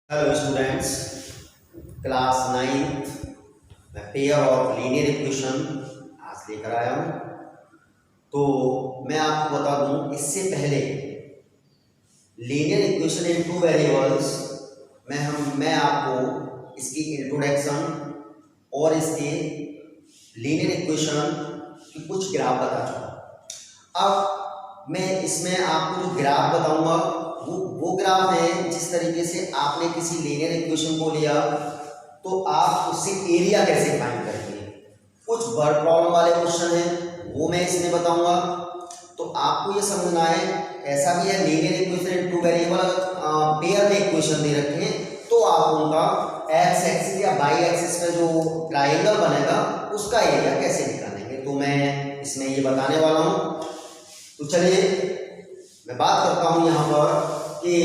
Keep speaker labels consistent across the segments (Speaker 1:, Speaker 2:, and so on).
Speaker 1: Hello students, class 9th मैं pair of linear equation आज लेकर आया हूँ। तो मैं आपको बता दूँ, इससे पहले linear equation in two variables मैं आपको इसकी इंट्रोडक्शन और इसके लीनियर इक्वेशन की कुछ ग्राफ बता चुका। अब मैं इसमें आपको जो ग्राफ बताऊंगा वो ग्राफ है जिस तरीके से आपने किसी लीनियर इक्वेशन को लिया तो आप उससे एरिया कैसे फाइंड करेंगे। कुछ वर्ड प्रॉब्लम वाले क्वेश्चन हैं वो मैं इसमें बताऊंगा। तो आपको ये समझना है, ऐसा भी है linear equation in two variable pair में इक्वेशन दे रखे हैं तो आप उनका एक्स एक्सिस या वाई एक्सिस पे जो ट्राइंगल बनेगा उसका एरिया कैसे निकालेंगे, तो मैं इसमें ये बताने वाला हूँ। तो चलिए मैं बात करता हूँ यहाँ पर कि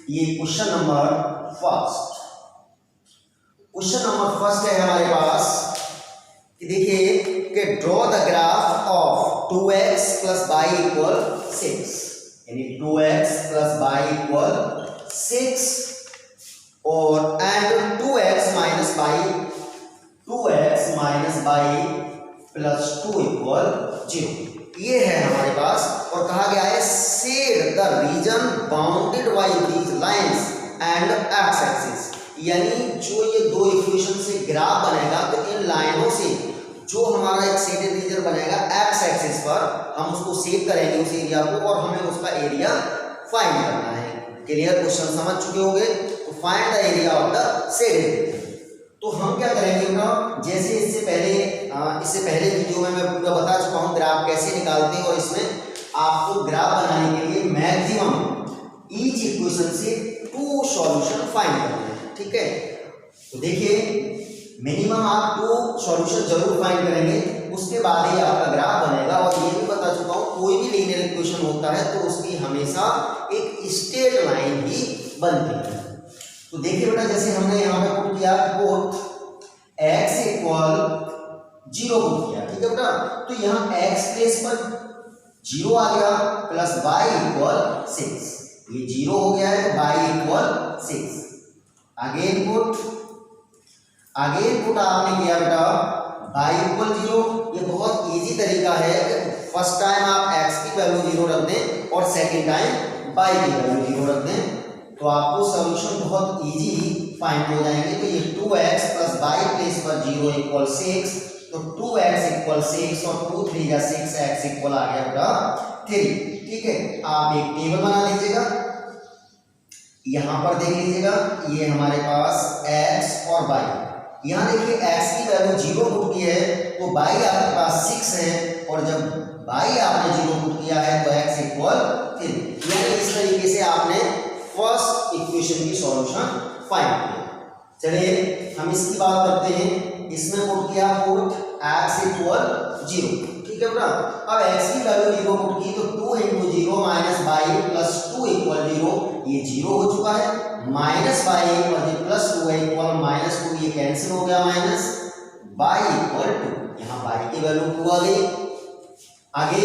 Speaker 1: ये क्वेश्चन नंबर फर्स्ट है हमारे पास कि देखिए कि draw the graph of 2x plus y equal 6, यानी 2x प्लस वाई इक्वल 6 और and 2x minus y plus 2 equal 0। ये है हमारे पास और कहा गया है shade the region bounded by these lines and x axis, यानी जो ये दो इक्वेशन से ग्राफ बनेगा तो इन लाइनों से जो हमारा एक शेडेड रीजन बनेगा एक्स एक्सिस पर हम उसको सेव करेंगे उस एरिया को और हमें उसका एरिया फाइंड करना है। क्लियर, क्वेश्चन समझ चुके होंगे। तो find the area of the shaded region. तो हम क्या करेंगे ना, जैसे इससे पहले वीडियो में मैं पूरा बता चुका हूँ ग्राफ कैसे निकालते हैं और इसमें आपको ग्राफ बनाने के लिए मैक्सिमम ईच इक्वेशन से 2 सॉल्यूशन फाइंड करना है। ठीक है, तो देखिए मिनिमम आप 2 सॉल्यूशन जरूर फाइंड करेंगे, उसके बाद ही आपका ग्राफ बनेगा। और ये भी बता चुका हूँ कोई भी लीनियर इक्वेशन होता है तो उसकी हमेशा एक स्ट्रेट लाइन ही बनती है। तो देखिए बेटा, जैसे हमने यहाँ पे पुट किया x इक्वल 0 पुट किया, ठीक है बेटा, तो यहाँ x प्लेस पर 0 आ गया प्लस y इक्वल 6, ये 0 हो गया है तो y इक्वल 6। अगेन पुट आपने किया बेटा y इक्वल 0। ये बहुत इजी तरीका है कि फर्स्ट टाइम आप x की वैल्यू 0 रख दें और सेकंड टाइम y की वैल्यू 0 रख दें तो आपको सॉल्यूशन बहुत इजी फाइंड हो जाएंगे। तो ये 2x प्लस वाई प्लेस पर 0 इक्वल 6, तो 2x इक्वल 6 और 2 3 या 6 x इक्वल आ गया बेटा 3। ठीक है, आप एक टेबल बना लीजिएगा, यहाँ पर देख लीजिएगा ये हमारे पास x और y। यहाँ देखिए x की वैल्यू 0 पुट की है तो y आपके पास 6 है और जब y आपने 0 पुट किया है तो x इक्वल 3। यानी इस तरीके से आपने फर्स्ट इक्वेशन की सॉल्यूशन फाइंड किया। चलिए हम इसकी बात करते हैं। इसमें पुट किया x इक्वल 0, ठीक है बेटा। अब x की वैल्यू 0 पुट की तो 2 × 0 माइनस वाई प्लस 2 इक्वल 0, ये 0 हो चुका है। माइनस वाई और प्लस 2 इक्वल माइनस 2, ये कैंसिल हो गया, माइनस y इक्वल 2, यहाँ y की वैल्यू 2 आ गई। आगे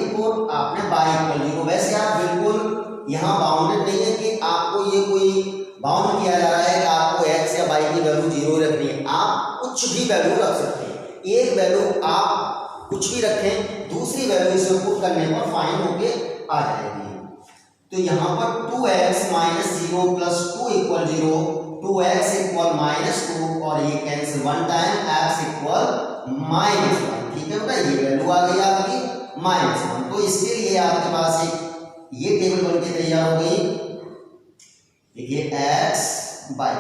Speaker 1: पुट आपने y इक्वल 0। वैसे आप बिल्कुल यहाँ बाउंडेड नहीं है कि आपको ये कोई बाउंड किया जा रहा है कि आपको x या y की वैल्यू 0 रखनी है, आप कुछ भी वैल्यू रख सकते हैं। एक वैल्यू आप कुछ भी रखें, दूसरी वैल्यू इसे पुट करने पर फाइंड होके आ जाएगी। तो यहाँ पर 2x minus 0 plus 2 equal 0, 2x equal minus 2 और ये cancel 1 time x equal minus 1। ठीक है बेटा, ये वैल्यू आ गई आपकी -1। तो इसके लिए आपके पास एक ये टेबल बनके तैयार हो गई। देखिए x y,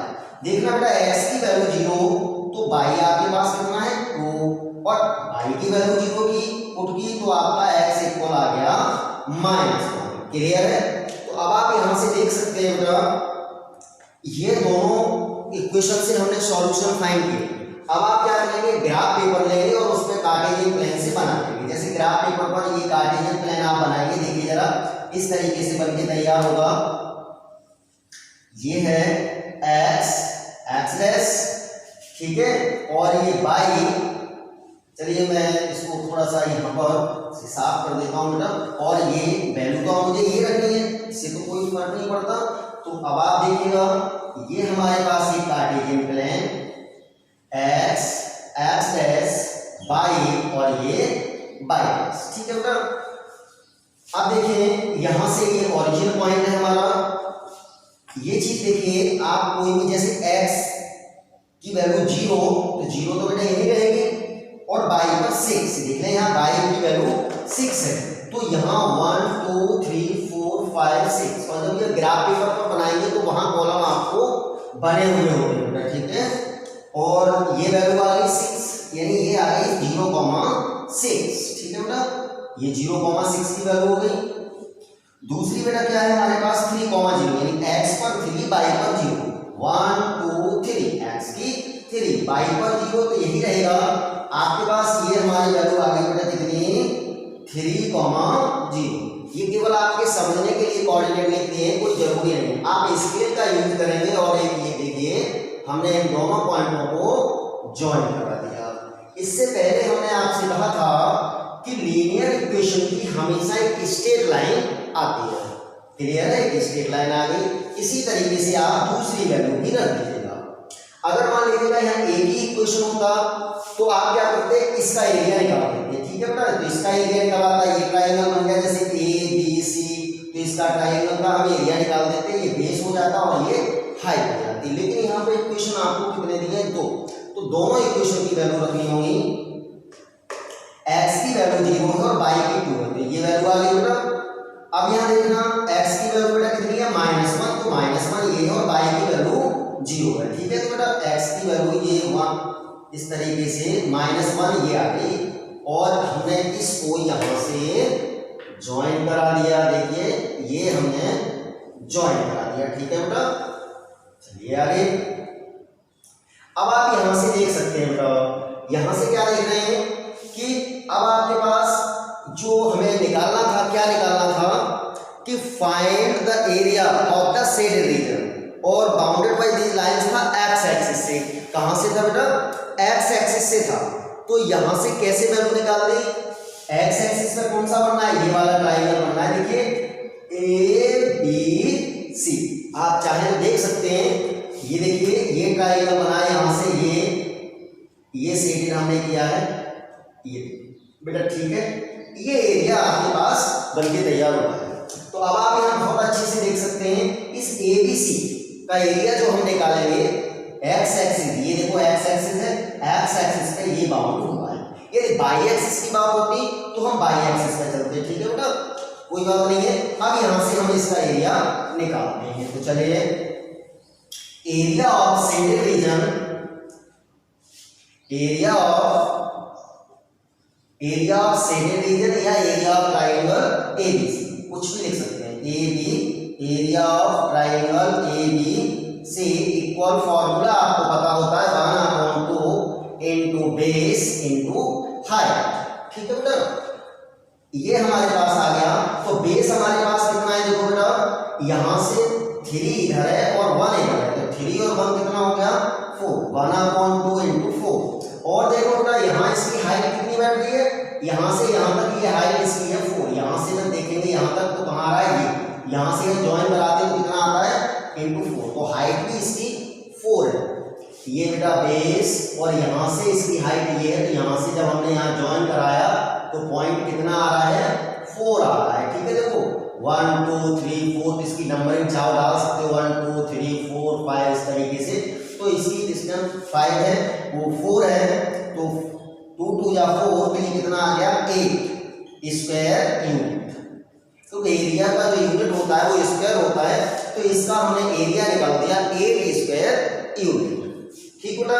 Speaker 1: देखना बेटा x की वैल्यू 0 तो y आपके पास कितना है 2 और y की वैल्यू 0 की पुट की तो आपका x इक्वल आ गया -1। क्लियर है। तो अब आप यहां से देख सकते हैं बेटा ये दोनों इक्वेशन से हमने सॉल्यूशन फाइंड किए। अब आप क्या करेंगे, ग्राफ पेपर लेंगे और उसमें कार्टेशियन प्लेन से बना लेंगे। जैसे ग्राफ पेपर पर ये कार्टेशियन प्लेन आप बनाइए, देखिए जरा इस तरीके से बनके तैयार होगा। ये है x डैश, ठीक है, और ये y चलिए मैं इसको थोड़ा सा यहाँ पर साफ कर देता हूँ बेटा, और ये वैल्यू तो मुझे ये रखनी है, इससे तो कोई फर्क नहीं पड़ता। तो अब आप देखिएगा, ये हमारे पास एक Cartesian plane x x dash y और ये वाई, ठीक है बेटा। अब देखिए यहाँ से ये ओरिजिन पॉइंट है हमारा, ये चीज देखिए आप कोई भी जैसे x की वैल्यू 0 तो 0 तो बेटा यही रहेगी, और y पर 6 देख लें, यहाँ y की वैल्यू 6 है, तो यहाँ 1 2 3 4 5 6, और जब ये ग्राफ पेपर पर बनाएंगे तो वहां कॉलम आपको बने हुए होंगे बेटा, ठीक है। और ये वैल्यू आ गई 6, यानी ये आ गई 0,6, ठीक है बेटा, ये 0,6 की वैल्यू हो गई। दूसरी बेटा क्या है हमारे पास 3,0, यानी x पर 3 y पर 0, 1 2 3, x की 3 y पर 0, तो यही रहेगा आपके पास। ये हमारी वैल्यू आ गई बेटा कितनी 3,0। ये केवल आपके समझने के लिए कोऑर्डिनेट लिख दिए हैं, कोई जरूरी नहीं, आप स्केल का यूज करेंगे। और एक ये देखिए हमने इन दोनों पॉइंटों को ज्वाइन करा दिया। इससे पहले हमने आपसे कहा था कि लीनियर इक्वेशन की हमेशा एक स्ट्रेट लाइन आती है, क्लियर है, एक स्ट्रेट लाइन आ गई। इसी तरीके से आप दूसरी वैल्यू भी रख दीजिएगा। अगर मान लीजिएगा यहाँ ए की इक्वेशन होता तो आप क्या करते, इसका एरिया निकाल देते, ठीक है बेटा। तो इसका एरिया निकाला था, ये ट्रायंगल बन गया जैसे ए बी सी, तो इसका ट्रायंगल का हम एरिया निकाल देते, ये बेस हो जाता और ये हाइट हो जाती। लेकिन यहाँ पे इक्वेशन आपको कितने दिए, 2, तो दोनों इक्वेशन की वैल्यू रखनी होगी, x की वैल्यू 0 है और y की 2 है, तो ये वैल्यू आ गई बेटा। अब यहाँ देखना x की वैल्यू बेटा कितनी है -1, तो -1 ये है और y की वैल्यू 0 है, ठीक है। तो बेटा x की वैल्यू ये 1, इस तरीके से -1 ये आ गई, और हमने इसको यहाँ से ज्वाइन करा दिया, देखिए ये हमने ज्वाइन करा दिया, ठीक है बेटा। चलिए आगे, अब आप यहाँ से देख सकते हैं बेटा, यहाँ से क्या देख रहे हैं कि अब आपके पास जो हमें निकालना था, क्या निकालना था कि find the area of the shaded region, और बाउंडेड बाय दीज लाइंस था एक्स एक्सिस से। कहां से था बेटा, एक्स एक्सिस से था। तो यहां से कैसे वैल्यू निकाल दी, एक्स एक्सिस पे कौन सा बनना है, ये वाला ट्रायंगल बनना है, देखिए ए बी सी। आप चाहे तो देख सकते हैं, ये देखिए ये ट्रायंगल बना है, यहां से ये शेडेड हमने किया है, ये बेटा, ठीक है। ये एरिया आपके पास बनके तैयार हुआ है। तो अब आप यहाँ बहुत अच्छे से देख सकते हैं, इस ABC का एरिया जो हम निकालेंगे, एक्स एक्सिस, ये देखो एक्स एक्सिस है, एक्स एक्सिस पे ये बाउंड हुआ है। यदि वाई एक्सिस की बात होती तो हम वाई एक्सिस पे चलते, ठीक है बेटा, कोई बात नहीं है। अब यहाँ से हम इसका एरिया निकालते हैं, तो चलिए area of shaded region, area of shaded region या एरिया ऑफ ट्रायंगल ABC, कुछ भी लिख सकते हैं, AB, area of triangle ABC equal formula आपको पता होता है 1/2 इनटू बेस इनटू हाइट, ठीक है बेटा। ये हमारे पास आ गया, तो बेस हमारे पास कितना है, देखो बेटा यहां से 3 इधर है और 1 इधर है, तो 3 और 1 कितना हो गया 4, 1/2 इनटू 4। और देखो बेटा यहाँ इसकी हाइट कितनी बैठ गई है, यहाँ से यहाँ तक ये हाइट इसकी है 4, यहाँ से जब देखेंगे यहाँ तक तो कहाँ आ रहा है, ये यहाँ से ज्वाइन कराते हैं तो कितना आता है इनटू 4, तो हाइट भी इसकी 4 है। ये बेटा बेस, और यहाँ से इसकी हाइट ये है, तो यहाँ से जब हमने यहाँ ज्वाइन कराया तो पॉइंट कितना आ रहा है 4 आ रहा है, ठीक है। देखो 1 2 3 4, तो इसकी नंबरिंग चाहो डाल सकते हो 1 2 3 4 5 इस तरीके से। तो इसकी डिस्टेंस 5 है, वो 4 है, तो 2 2 या 4, तो ये कितना आ गया 8 स्क्वायर यूनिट। तो एरिया का जो यूनिट होता है वो स्क्वायर होता है, तो इसका हमने एरिया निकाल दिया 8 स्क्वायर यूनिट, ठीक बेटा।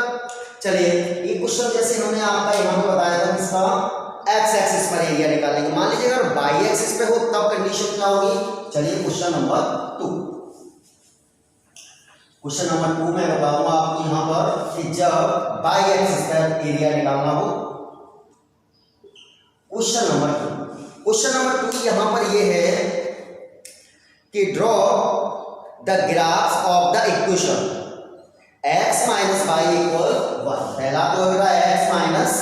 Speaker 1: चलिए ये क्वेश्चन जैसे हमने आपका यहाँ पे बताया था, इसका एक्स एक्सिस पर एरिया निकालेंगे। मान लीजिए अगर वाई एक्सिस पे हो तब कंडीशन क्या होगी। चलिए क्वेश्चन नंबर 2, क्वेश्चन नंबर 2 में बताऊंगा आपको यहाँ पर कि जब वाई एक्सिस पर एरिया निकालना हो। क्वेश्चन नंबर 2 यहाँ पर ये है कि draw the graphs of the equation x minus y equal 1। पहला तो होगा x माइनस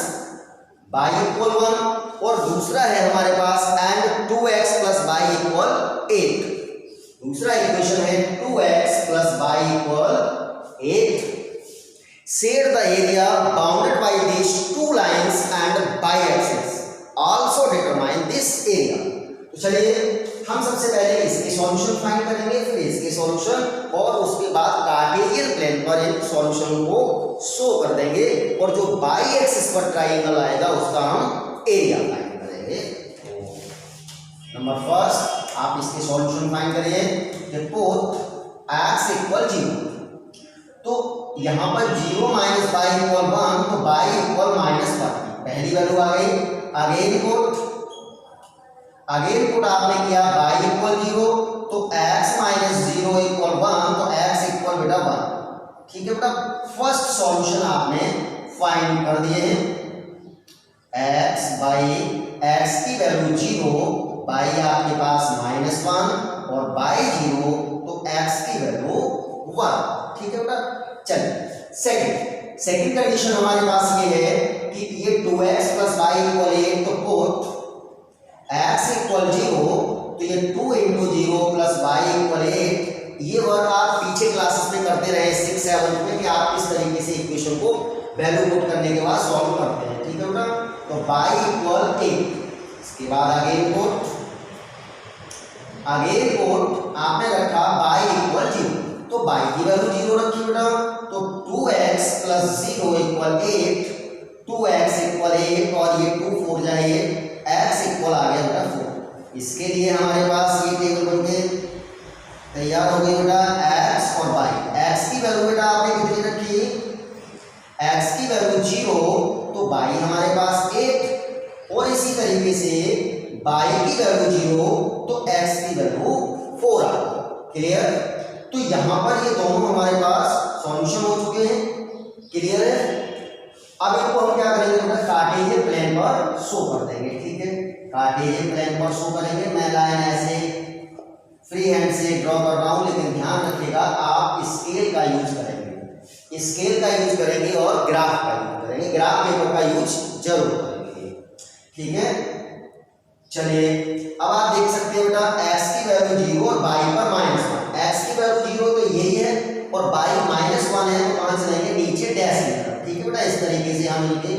Speaker 1: y इक्वल 1, और दूसरा है हमारे पास and 2x plus y equal 8। दूसरा इक्वेशन है 2x plus y equal 8। Shade the area bounded by these two lines and y-axis. Also determine this area. तो चलिए हम सबसे पहले इसके सॉल्यूशन फाइंड करेंगे, फिर इसके सॉल्यूशन, और उसके बाद कार्टेशियन प्लेन पर इन सॉल्यूशन को शो कर देंगे, और जो बाई एक्सिस पर ट्राइंगल आएगा उसका हम एरिया फाइंड करेंगे। नंबर फर्स्ट आप इसके सॉल्यूशन फाइंड करिए कि बोथ x इक्वल 0। तो यहाँ पर 0 माइनस y इक्वल 1, तो y इक्वल माइनस 1, पहली वैल्यू आ गई। अगेन पुट आपने किया y इक्वल 0, तो x माइनस 0 इक्वल 1, तो x इक्वल बेटा 1। ठीक है बेटा, फर्स्ट सॉल्यूशन आपने फाइंड कर दिए हैं। x बाई x की वैल्यू 0, y आपके पास माइनस 1 और y 0, तो x की वैल्यू 1। ठीक है बेटा, चलिए सेकंड कंडीशन हमारे पास ये है कि ये 2x प्लस y इक्वल 8, तो बोथ x इक्वल 0, तो ये 2 इंटू 0 प्लस y इक्वल 8। ये वर्क आप पीछे क्लासेस में करते रहे 6 7 में कि आप इस तरीके से इक्वेशन को वैल्यू पुट करने के बाद सॉल्व करते हैं। ठीक है बेटा, तो y इक्वल 8। इसके बाद अगेन पुट आपने रखा y इक्वल 0, तो y की वैल्यू 0 रखी बेटा, तो 2x plus 0 equal 8, 2x equal 8, और ये 2 4 जाए, x इक्वल आ गया बेटा 4। इसके लिए हमारे पास ये टेबल बन के तैयार हो गई बेटा, x और y। x की वैल्यू बेटा आपने कितनी रखी, x की वैल्यू 0, तो y हमारे पास 8, और इसी तरीके से y की वैल्यू 0, तो x की वैल्यू 4 आ गई। क्लियर? तो यहां पर ये दोनों हमारे पास सॉल्यूशन हो चुके हैं। क्लियर है? अब इनको हम क्या करेंगे बेटा, कार्टेशियन प्लेन पर शो कर देंगे। ठीक है, कार्टेशियन प्लेन पर शो करेंगे। मैं लाइन ऐसे फ्री हैंड से ड्रॉ कर रहा हूं, लेकिन ध्यान रखिएगा आप स्केल का यूज करेंगे, स्केल का यूज करेंगे और ग्राफ का यूज करेंगे, ग्राफ पेपर का यूज जरूर करेंगे। ठीक है, चलिए अब आप देख सकते हैं बेटा, x की वैल्यू 0 और y पर -1। x की वैल्यू 0 तो यही है, और y -1 है, तो कहां से लेंगे, नीचे डैश लेकर। ठीक है बेटा, इस तरीके से हम इनके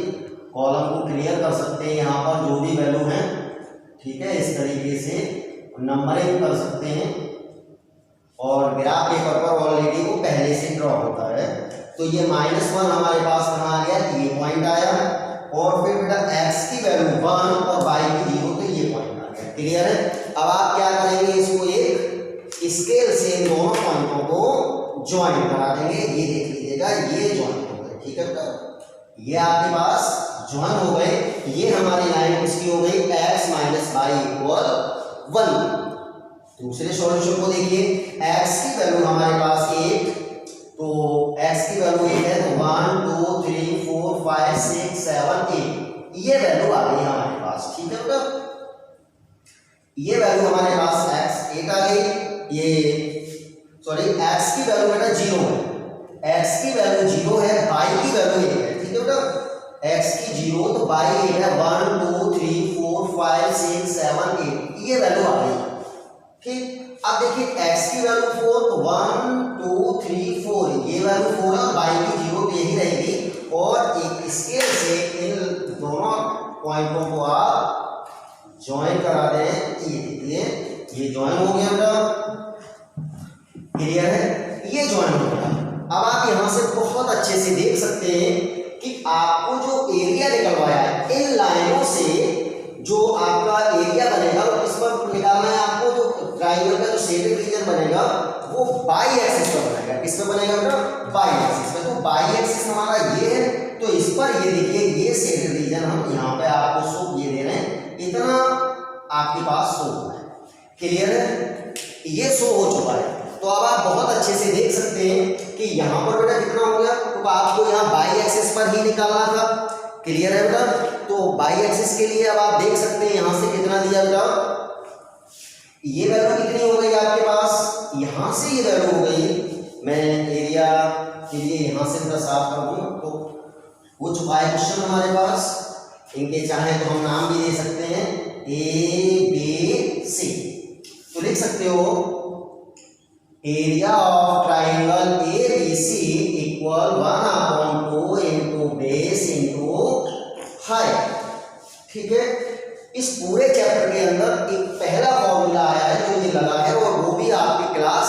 Speaker 1: कॉलम को क्लियर कर सकते हैं। यहाँ पर जो भी वैल्यू है, ठीक है, इस तरीके से नंबरिंग कर सकते हैं, और ग्राफ पेपर पर ऑलरेडी वो पहले से ड्रॉ होता है। तो ये -1 हमारे पास कहाँ आ गया, ये पॉइंट आया, और फिर बेटा x की वैल्यू 1 और y की 0, तो ये पॉइंट आ गया। क्लियर है? अब आप क्या करेंगे, इसको एक स्केल से इन दोनों पॉइंटों को ज्वाइन करा देंगे। ये देख लीजिएगा, ये ज्वाइन हो गए। ठीक है बेटा, ये आपके पास ज्वाइन हो गए। ये हमारी लाइन किसकी हो गई, x माइनस y इक्वल 1। दूसरे सॉल्यूशन को देखिए, x की वैल्यू हमारे पास 8, तो x की वैल्यू 8 है, तो 1 2 3 4 5 6 7 8, ये वैल्यू आ गई हमारे पास। ठीक है बेटा, ये वैल्यू हमारे पास x 8 आ गई। ये सॉरी, x की वैल्यू बेटा 0 है, x की वैल्यू 0 है, y की वैल्यू 8 है। ठीक है बेटा, x की 0, तो y 8 है, 1 2 3 4 5 6 7 8, ये वैल्यू आ गई। ठीक, अब देखिए x की वैल्यू 4, तो 1 2 3 4, ये वैल्यू 4 है, और y की 0 तो यही रहेगी, और एक स्केल से इन दोनों पॉइंटों को आप ज्वाइन करा दें। ये देखिए, ये ज्वाइन हो गया बेटा। क्लियर है? ये ज्वाइन हो गया। अब आप यहां से बहुत अच्छे से देख सकते हैं कि आपको जो एरिया निकलवाया है, इन लाइनों से जो आपका एरिया बनेगा, इस पर निकालना है आपको। जो ट्राइंगल का जो शेडेड रीजन बनेगा, वो बाई एक्सिस पर बनेगा। किस पे बनेगा बेटा, बाई एक्सिस पे। तो बाई एक्सिस हमारा ये है, तो इस पर ये देखिए, ये शेडेड रीजन हम यहाँ पे आपको शो ये दे रहे हैं, इतना आपके पास शो हुआ है। क्लियर है? ये शो हो चुका है। तो अब आप बहुत अच्छे से देख सकते हैं कि यहाँ पर बेटा कितना हो गया, तो आपको यहाँ बाई एक्सिस पर ही निकालना था। क्लियर है बेटा? तो बाई एक्सिस के लिए अब आप देख सकते हैं यहाँ से कितना दिया बेटा, ये वैल्यू कितनी हो गई आपके पास, यहाँ से ये वैल्यू हो गई। मैं एरिया के लिए यहाँ से बेटा साफ कर दूँ, तो वो चुका है क्वेश्चन हमारे पास। इनके चाहे तो हम नाम भी दे सकते हैं ABC। तो लिख सकते हो area of triangle ABC equal 1/2 into base into height. ठीक है, इस पूरे चैप्टर के अंदर एक पहला फॉर्मूला आया है जो ये लगा है, और वो भी आपकी क्लास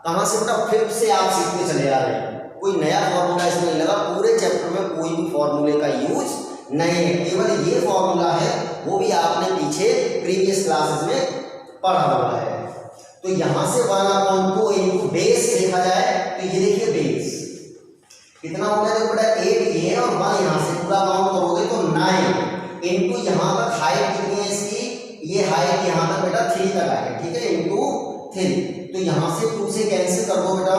Speaker 1: कहाँ से बेटा 5th से आप सीखते चले आ रहे हैं। कोई नया फॉर्मूला इसमें नहीं लगा, पूरे चैप्टर में कोई भी फॉर्मूले का यूज नहीं है, केवल ये फॉर्मूला है, वो भी आपने पीछे प्रीवियस क्लासेस में पढ़ा हुआ है। तो यहां से 1/2 इंटू बेस देखा जाए तो ये देखिए बेस कितना हो गया, देखो बेटा 8 ये और 1 यहां से पूरा काउंट करोगे तो 9 इंटू यहां तक हाइट कितनी है इसकी, ये हाइट यहां तक बेटा 3 तक आई है। ठीक है, इंटू 3, तो यहां से 2 से कैंसिल कर दो बेटा,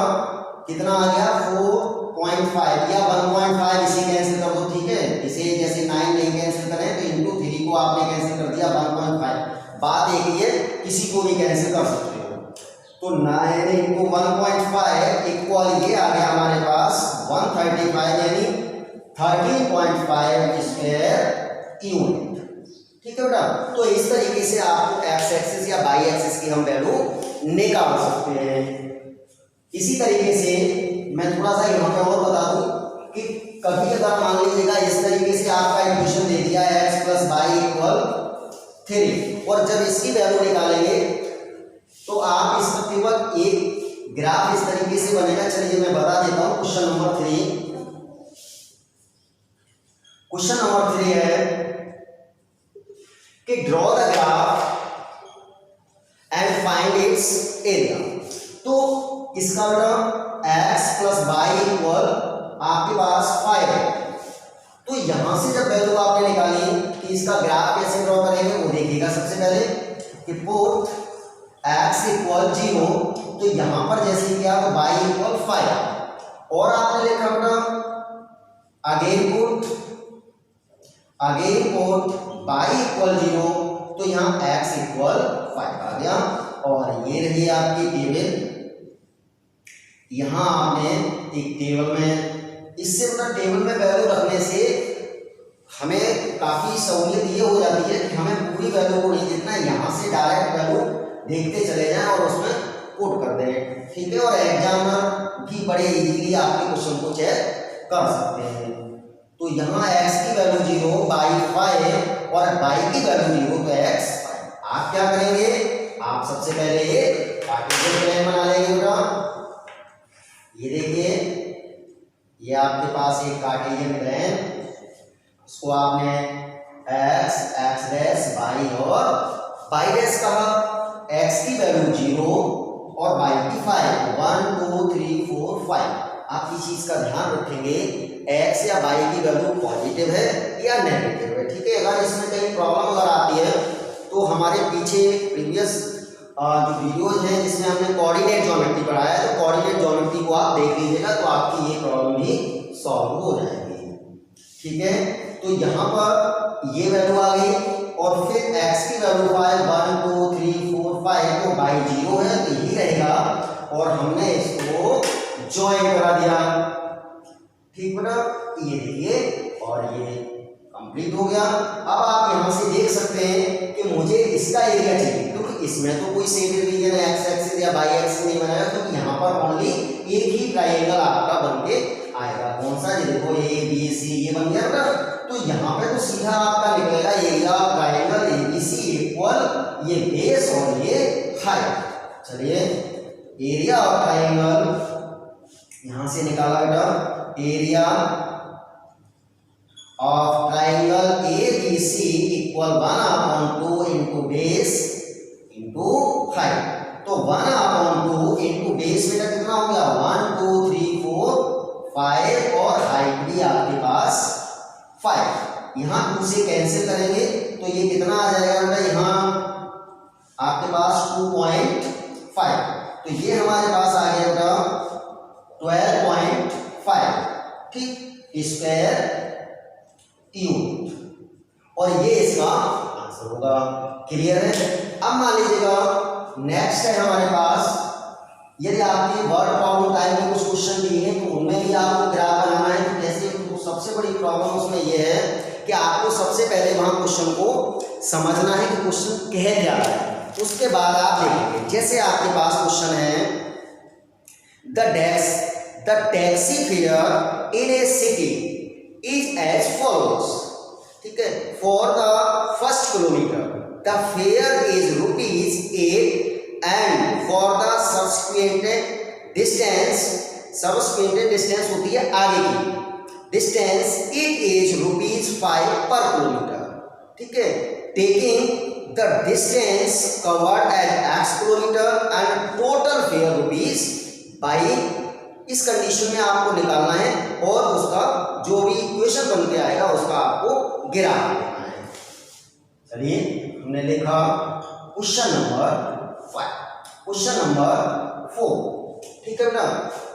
Speaker 1: कितना आ गया 4.5 या 1.5 इसे कैंसिल कर दो। ठीक है, इसे जैसे 9 नहीं कैंसिल करें तो इंटू 3 को आपने कैंसिल कर दिया 1.5। बात एक ही है, किसी को भी कैंसिल कर सकते हो। तो 9 इंटू 1.5 इक्वल ये आ गया हमारे पास 135 यानी 13.5 स्क्वायर यूनिट। ठीक है बेटा, तो इस तरीके से आपको एक्स एक्सिस या वाई एक्सिस की हम वैल्यू निकाल सकते हैं। इसी तरीके से मैं थोड़ा सा यहाँ पे और बता दूं कि कभी अगर मान लीजिएगा इस तरीके से आपका इक्वेशन दे दिया है x + y = 3, और जब इसकी वैल्यू निकालेंगे तो आप इसका केवल एक ग्राफ इस तरीके से बनेगा। चलिए मैं बता देता हूं। क्वेश्चन नंबर 3 है कि draw the graph and find its area. तो इसका बेटा x + y = आपके पास 5 है। तो यहां से जब वैल्यू आपने निकाली कि इसका ग्राफ कैसे ड्रॉ करेंगे वो देखिएगा। सबसे पहले कि पुट x = 0, तो यहां पर जैसे किया तो y = 5, और आपने लिखा बेटा अगेन पुट y = 0, तो यहां x = 5 आ गया। और ये रही आपकी टेबल। यहां आपने एक टेबल में, इससे बेटा टेबल में वैल्यू रखने से हमें काफी सहूलियत ये हो जाती है कि हमें पूरी वैल्यू को नहीं देखना, यहां से डायरेक्ट वैल्यू देखते चले जाएं और उसमें पुट कर दें। ठीक है, और एग्जामिनर भी बड़े इजीली आपके क्वेश्चन को चेक कर सकते हैं। तो यहाँ x की वैल्यू 0, y 5 और y की वैल्यू 0, तो x 5। आप क्या करेंगे, आप सबसे पहले ये कार्टेशियन प्लेन बना लेंगे बेटा। ये देखिए, ये आपके पास एक कार्टेशियन प्लेन, उसको आपने x, x डैश, y और y डैश कहा। x की वैल्यू 0 और y की 5, 1 2 3 4 5। आप इस चीज का ध्यान रखेंगे, x या y की वैल्यू पॉजिटिव है या नेगेटिव है। ठीक है, अगर इसमें कहीं प्रॉब्लम अगर आती है तो हमारे पीछे प्रीवियस जो वीडियोज हैं जिसमें हमने कोऑर्डिनेट ज्योमेट्री पढ़ाया है, तो कोऑर्डिनेट ज्योमेट्री को आप देख लीजिएगा तो आपकी ये प्रॉब्लम भी सॉल्व हो जाएगी। ठीक है, तो यहाँ पर ये वैल्यू आ गई, और फिर x की वैल्यू 5, 1 2 3 4 5, तो y 0 है तो यही रहेगा, और हमने इसको ज्वाइन करा दिया। ठीक बेटा, ये देखिए, और ये कंप्लीट हो गया। अब आप यहां से देख सकते हैं कि मुझे इसका एरिया चाहिए, क्योंकि इसमें तो कोई सेम रीजन एक्स एक्सिस या वाई एक्सिस नहीं बनाया, क्योंकि यहाँ पर ओनली एक ही ट्राइंगल आपका बन के आएगा। कौन सा, ये देखो ए बी सी, ये बन गया बेटा। तो यहाँ पे तो सीधा आपका निकलेगा area of triangle ABC equal ये बेस और ये हाइट। चलिए, एरिया ऑफ ट्राइंगल यहां से निकाला बेटा, area of triangle ABC equal 1/2 into base into height. तो 1/2 इंटू बेस बेटा कितना हो गया, 1 2 3 4 5, और हाइट भी आपके पास 5। यहाँ 2 से कैंसिल करेंगे तो ये कितना आ जाएगा बेटा, यहाँ आपके पास 2.5, तो ये हमारे पास आ गया बेटा 12.5 ठीक स्क्वायर यूनिट, और ये इसका आंसर होगा। क्लियर है। अब मान लीजिएगा नेक्स्ट है हमारे पास, यदि आपके वर्ड प्रॉब्लम टाइप में कुछ क्वेश्चन दिए हैं तो उनमें भी आपको ग्राफ बनाना है। तो जैसे सबसे बड़ी प्रॉब्लम उसमें ये है कि आपको सबसे पहले वहां क्वेश्चन को समझना है कि क्वेश्चन कह क्या रहा है, उसके बाद आप देखेंगे। जैसे आपके पास क्वेश्चन है the taxi fare in a city is as follows, ठीक है। For the first kilometre the fare is ₹8 and for the subsequent distance होती है आगे की डिस्टेंस, इट इज ₹5 पर किलोमीटर, ठीक है। Taking the distance covered at x kilometre and total fare ₹22। इस कंडीशन में आपको निकालना है और उसका जो भी इक्वेशन बन के आएगा उसका आपको गिरा देना है। चलिए हमने लिखा क्वेश्चन नंबर 5, क्वेश्चन नंबर 4, ठीक है बेटा।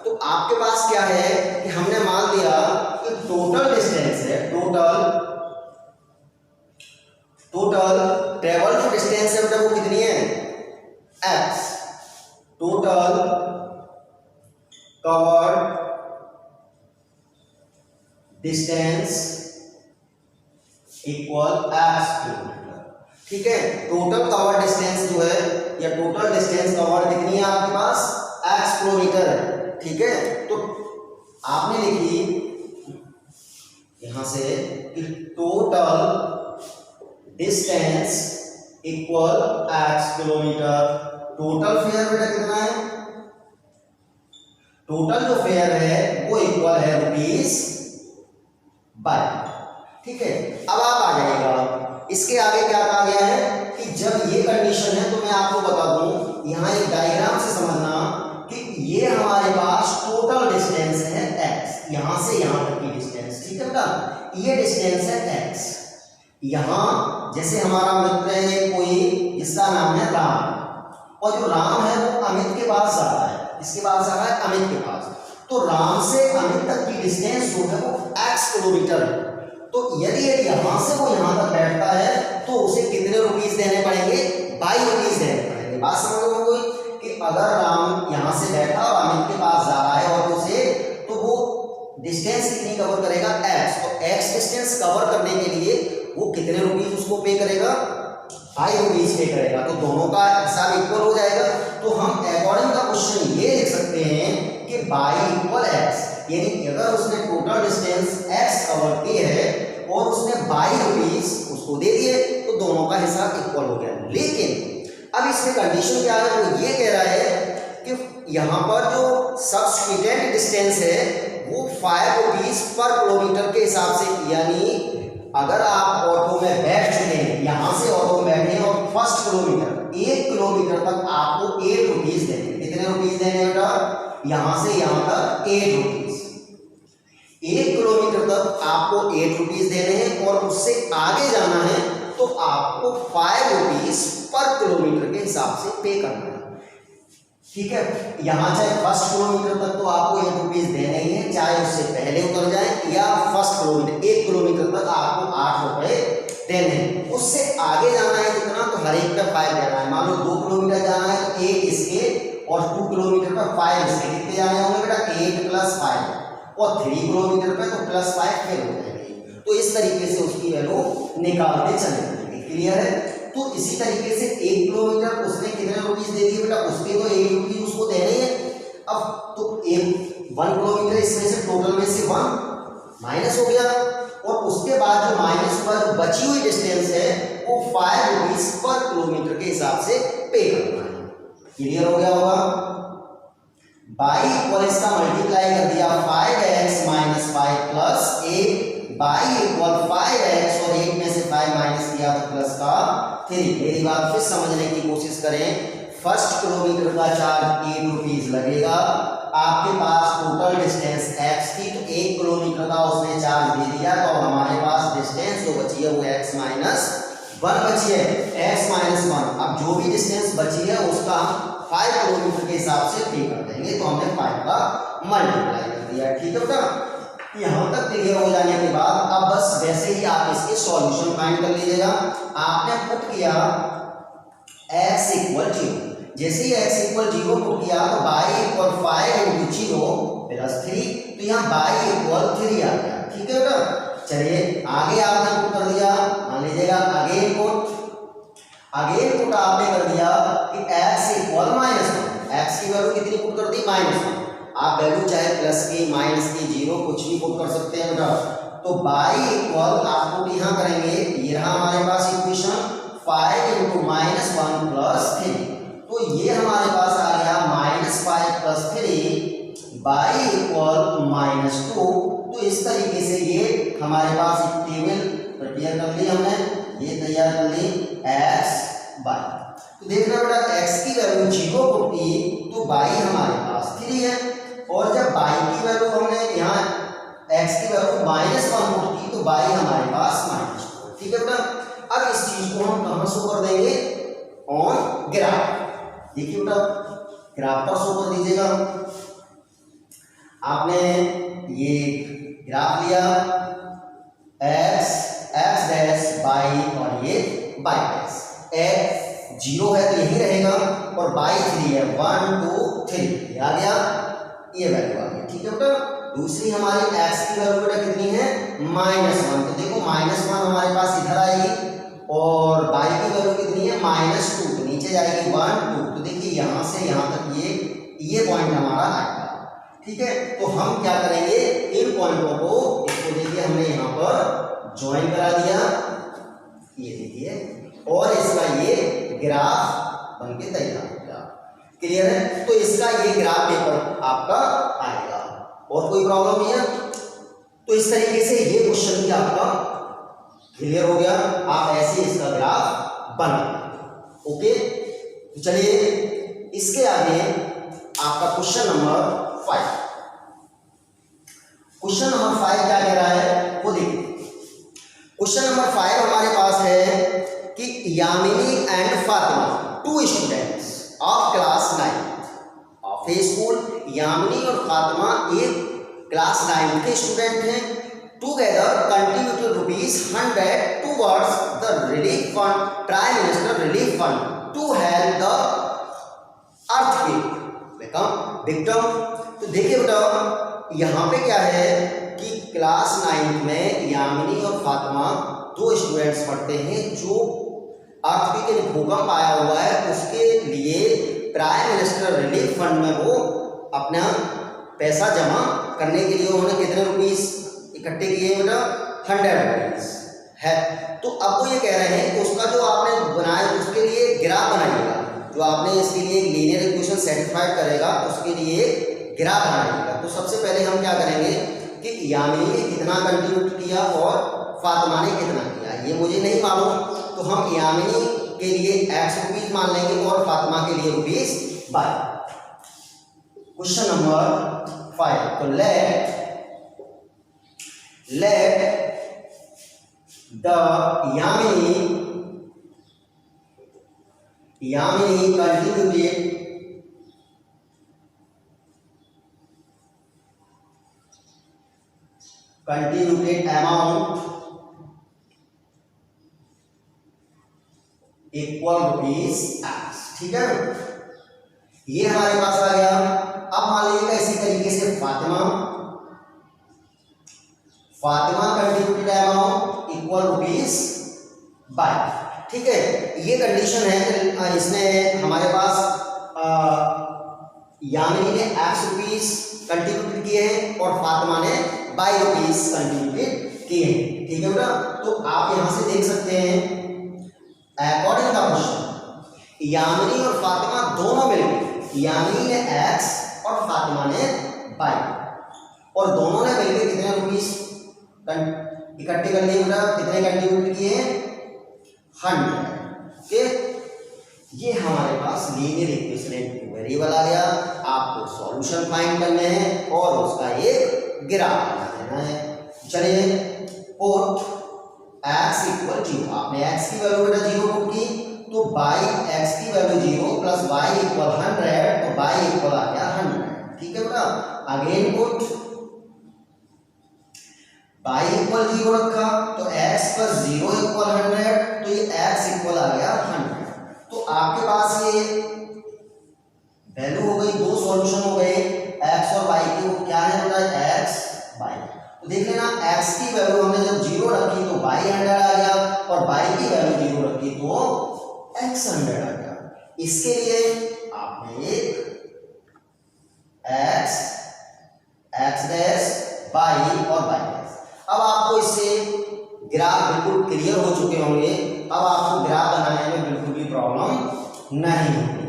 Speaker 1: तो आपके पास क्या है कि हमने मान लिया कि टोटल डिस्टेंस है, टोटल ट्रेवल जो डिस्टेंस है बेटा वो कितनी है x, total covered distance equal x kilometre, ठीक है। टोटल कवर्ड डिस्टेंस जो है या टोटल डिस्टेंस कवर्ड कितनी है आपके पास x किलोमीटर है, ठीक है। तो आपने लिखी यहां से कि total distance equal x kilometre, total fair बेटा कितना है, टोटल जो फेयर है वो इक्वल है ₹22, ठीक है। अब आप आ जाएगा इसके आगे क्या कहा गया है कि जब ये कंडीशन है तो मैं आपको बता दूं यहां एक डायग्राम से समझना कि ये हमारे पास टोटल डिस्टेंस है x, यहां से यहां तक की डिस्टेंस, ठीक है बेटा। ये डिस्टेंस है x। यहां जैसे हमारा मित्र है कोई जिसका नाम है राम, और जो राम है वो अमित के पास जा रहा है, इसके पास जा रहा है अमित के पास, तो राम से अमित तक की डिस्टेंस जो है वो x किलोमीटर है। तो यदि यहां से वो यहां तक बैठता है तो उसे कितने रुपीस देने पड़ेंगे, ₹22 देने पड़ेंगे। बात समझ में कोई कि अगर राम यहां से बैठा और अमित के पास जा रहा है और उसे तो वो डिस्टेंस कितनी कवर करेगा x, तो x डिस्टेंस कवर करने के लिए वो कितने रुपीस उसको पे करेगा, ₹22 पे करेगा। तो दोनों का हिसाब इक्वल हो जाएगा। तो हम अकॉर्डिंग का क्वेश्चन ये लिख सकते हैं कि y इक्वल x, यानी अगर उसने टोटल डिस्टेंस x कवर की है और उसने ₹22 उसको दे दिए तो दोनों का हिसाब इक्वल हो गया। लेकिन अब इसमें कंडीशन क्या है, वो ये कह रहा है कि यहाँ पर जो सब्सिक्वेंट डिस्टेंस है वो ₹5 पर किलोमीटर के हिसाब से, यानी अगर आप ऑटो में बैठ चुके हैं, यहाँ से ऑटो में बैठे हैं और फर्स्ट किलोमीटर 1 किलोमीटर तक आपको ₹8 देंगे। कितने रुपीस देंगे बेटा, यहाँ से यहाँ तक ₹8। 1 किलोमीटर तक आपको ₹8 देने हैं और उससे आगे जाना है तो आपको ₹5 पर किलोमीटर के हिसाब से पे करना है, ठीक है। यहाँ चाहे फर्स्ट किलोमीटर तक तो आपको ₹8 देने ही है, चाहे उससे पहले उतर जाए या फर्स्ट किलोमीटर 1 किलोमीटर तक आपको ₹8 देने हैं। उससे आगे जाना है कितना, तो हर एक पे 5 देना है। मान लो 2 किलोमीटर जाना है तो 8 इसके और 2 किलोमीटर पर 5 इसके, कितने जाने होंगे बेटा 8 + 5, और 3 किलोमीटर पे तो +5 फिर हो जाएगी। तो इस तरीके से उसकी वैल्यू निकालते चले जाएंगे, क्लियर है। तो इसी तरीके से 1 किलोमीटर उसने कितने रुपीस दे दिए बेटा, उसके तो ₹8 उसको देने हैं। अब तो 1 किलोमीटर इसमें से टोटल में से 1 माइनस हो गया और उसके बाद जो माइनस हुआ जो बची हुई डिस्टेंस है वो ₹5 पर किलोमीटर के हिसाब से पे करना है। क्लियर हो गया होगा। बाई इक्वल इसका मल्टीप्लाई कर दिया 5x - 5 + 8, बाई इक्वल 5x और 8 में से 5 माइनस किया तो प्लस का 3। मेरी बात फिर समझने की कोशिश करें। फर्स्ट किलोमीटर का चार्ज ₹8 लगेगा, आपके पास टोटल डिस्टेंस x थी तो 1 किलोमीटर का उसने चार्ज दे दिया, तो हमारे पास डिस्टेंस जो बची है वो x - 1 बची है, x - 1। अब जो भी डिस्टेंस बची है उसका 5 किलोमीटर के हिसाब से पे कर देंगे, तो हमने 5 का मल्टीप्लाई कर दिया, ठीक है बेटा। यहाँ तक क्लियर हो जाने के बाद अब बस वैसे ही आप इसके सॉल्यूशन फाइंड कर लीजिएगा। आपने पुट किया x = 0, जैसे ही x = 0 पुट किया तो y = 5 × 0 + 3, तो यहाँ y = 3 आ गया, ठीक है बेटा। चलिए आगे आपने पुट कर दिया, मान लीजिएगा अगेन पुट आपने कर दिया कि x इक्वल -1, x की वैल्यू कितनी पुट कर दी -1। आप वैल्यू चाहे प्लस की माइनस की जीरो कुछ भी पुट कर सकते हैं बेटा। तो y इक्वल आप पुट यहाँ करेंगे, ये रहा हमारे पास इक्वेशन 5 × -1 + 3, तो ये हमारे पास आ गया -5 + 3 y इक्वल -2। तो इस तरीके से ये हमारे पास एक टेबल प्रिपेयर कर ली हमने, ये तैयार कर ली x y। तो देखना बेटा x की वैल्यू 0 पुट की तो y हमारे पास 3 है, और जब y की वैल्यू हमने यहाँ x की वैल्यू -1 पुट की तो y हमारे पास -4। ठीक है बेटा। अब इस चीज को हम कहाँ शो कर देंगे, ऑन ग्राफ। देखिए बेटा ग्राफ पर शो कर दीजिएगा। आपने ये ग्राफ लिया x डैश y और ये y डैश, x 0 है तो यही रहेगा और y 3 है, 1 2 3 ये आ गया, ये वैल्यू आ गई। ठीक है बेटा। दूसरी हमारी x की वैल्यू बेटा कितनी है -1, तो देखो -1 हमारे पास इधर आएगी, और y की वैल्यू कितनी है -2, तो नीचे जाएगी 1 2, तो देखिए यहाँ से यहाँ तक ये पॉइंट हमारा आएगा। ठीक है। तो हम क्या करेंगे, इन पॉइंटों को, इसको देखिए हमने यहाँ पर ज्वाइन करा दिया, ये देखिए, और इसका ये ग्राफ बनके तैयार हो गया। क्लियर है। तो इसका ये ग्राफ पेपर आपका आएगा, और कोई प्रॉब्लम नहीं है। तो इस तरीके से ये क्वेश्चन भी आपका क्लियर हो गया, आप ऐसे इसका ग्राफ बना। ओके। तो चलिए इसके आगे आपका क्वेश्चन नंबर 5। क्वेश्चन नंबर 5 क्या कह रहा है वो देखिए। क्वेश्चन नंबर 5 हमारे पास है कि Yamini and Fatima, 2 students of class 9 of a school. Yamini और फातिमा एक क्लास 9 के स्टूडेंट हैं। Together contributed ₹100 towards the relief fund, prime minister relief fund to help the earthquake victim. तो देखिए बेटा यहाँ पे क्या है कि क्लास 9 में यामिनी और फातिमा 2 स्टूडेंट्स पढ़ते हैं जो अर्थक्वेक यानी भूकंप आया हुआ है उसके लिए प्राइम मिनिस्टर रिलीफ फंड में वो अपना पैसा जमा करने के लिए उन्होंने कितने रुपीस इकट्ठे किए बेटा, 100 रुपीस है। तो अब वो ये कह रहे हैं कि उसका जो आपने बनाया उसके लिए ग्राफ बनाइएगा, जो आपने इसके लिए लीनियर इक्वेशन सेटिस्फाइड करेगा उसके लिए ग्राफ बनाइएगा। तो सबसे पहले हम क्या करेंगे कि यामिनी ने कितना कंट्रीब्यूट किया और फातिमा ने कितना किया, ये मुझे नहीं मालूम, तो हम यामिनी के लिए x रुपीस मान लेंगे और फातिमा के लिए ₹y। Question number 5। तो let the Yamini contributed amount equal ₹x। ठीक है, ये हमारे पास आ गया। अब मान लीजिएगा इसी तरीके से Fatima contributed amount equal ₹y। ठीक है, ये कंडीशन है। इसमें हमारे पास यामिनी ने x रुपीस कंट्रीब्यूट किए हैं और फातिमा ने y रुपीस कंट्रीब्यूट किए हैं। ठीक है बेटा। तो आप यहां से देख सकते हैं अकॉर्डिंग द क्वेश्चन यामिनी और फातिमा दोनों मिलकर, यामिनी ने x और फातिमा ने y, और दोनों ने मिलकर कितने रुपीस इकट्ठे कर लिए बेटा, कितने कंट्रीब्यूट किए हैं, 100। ओके, ये हमारे पास लीनियर इक्वेशन वेरिएबल आ गया। आपको सॉल्यूशन फाइंड करने हैं और उसका एक ग्राफ बना देना है। चलिए, पुट x इक्वल 0, आपने x की वैल्यू बेटा 0 पुट की तो x की वैल्यू 0 प्लस y इक्वल 100, तो y इक्वल आ गया 100। ठीक है बेटा। अगेन पुट y इक्वल 0 रखा तो x प्लस 0 इक्वल 100, तो ये x इक्वल आ गया 100। तो आपके पास ये वैल्यू हो गई, दो सॉल्यूशन हो गए x और y के। वो क्या है बेटा, x y। तो देख लेना x की वैल्यू हमने जब 0 रखी तो y 100 आ गया, और y की वैल्यू 0 रखी तो x 100 आ गया। इसके लिए आपने एक x डैश y और y डैश। अब आपको इससे ग्राफ बिल्कुल क्लियर हो चुके होंगे, अब आपको ग्राफ बनाने में बिल्कुल भी प्रॉब्लम नहीं होगी।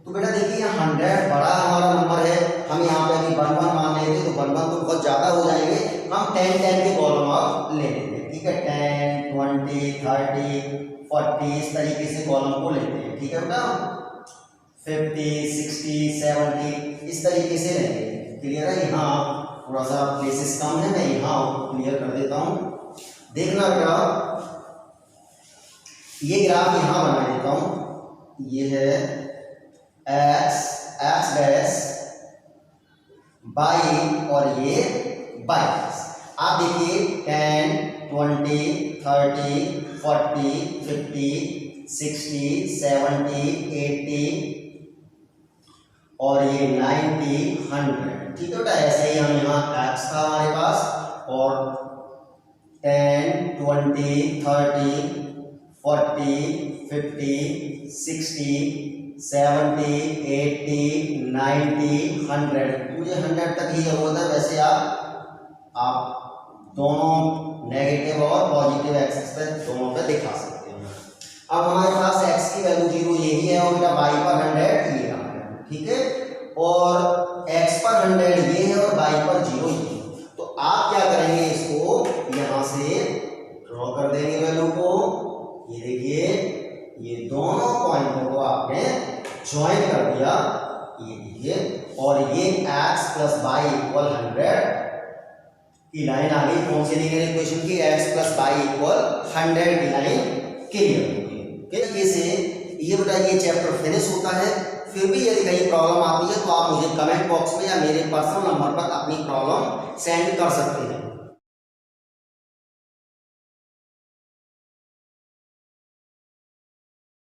Speaker 1: तो बेटा देखिए 100 बड़ा हमारा नंबर है, हम यहाँ पे अभी 1 1 मान लेते तो 1 1 तो बहुत ज़्यादा हो जाएंगे, हम 10 10 के कॉलम आप ले लेंगे, ठीक है। 10 20 30 40 इस तरीके से कॉलम को लेते हैं, ठीक है बेटा। 50 60 70 इस तरीके से लेंगे, क्लियर है। यहाँ थोड़ा सा प्लेसेस कम है, मैं यहाँ क्लियर कर देता हूँ। देखना बेटा ये ग्राफ यहाँ बना देता हूँ, ये है x डैश y और ये y डैश। आप देखिए 10 20 30 40 50 60 70 80 और ये 90 100, ठीक है बेटा। ऐसे ही हम यहाँ x था हमारे पास, और 10 20 30 40 50 60 70 80 90 100, मुझे 100 तक ही जरूरत है। वैसे आप दोनों नेगेटिव और पॉजिटिव एक्सिस पे दोनों पे दिखा सकते हैं। अब हमारे पास x की वैल्यू 0 यही है, और बेटा y पर 100 ये रहा है, ठीक है। और x पर 100 ये है और y पर 0 ये है। तो आप क्या करेंगे, इसको यहाँ से ड्रॉ कर देंगे वैल्यू को। ये देखिए ये दोनों पॉइंटों को आपने ज्वाइन कर दिया, ये देखिए, और ये x प्लस वाई इक्वल 100 की लाइन आ गई। कौन सी लीनियर इक्वेशन की, x प्लस वाई इक्वल 100 की लाइन क्लियर होगी। ये बेटा ये चैप्टर फिनिश होता है। फिर भी यदि कहीं प्रॉब्लम आती है तो आप मुझे कमेंट बॉक्स में या मेरे पर्सनल नंबर पर अपनी प्रॉब्लम सेंड कर सकते हैं।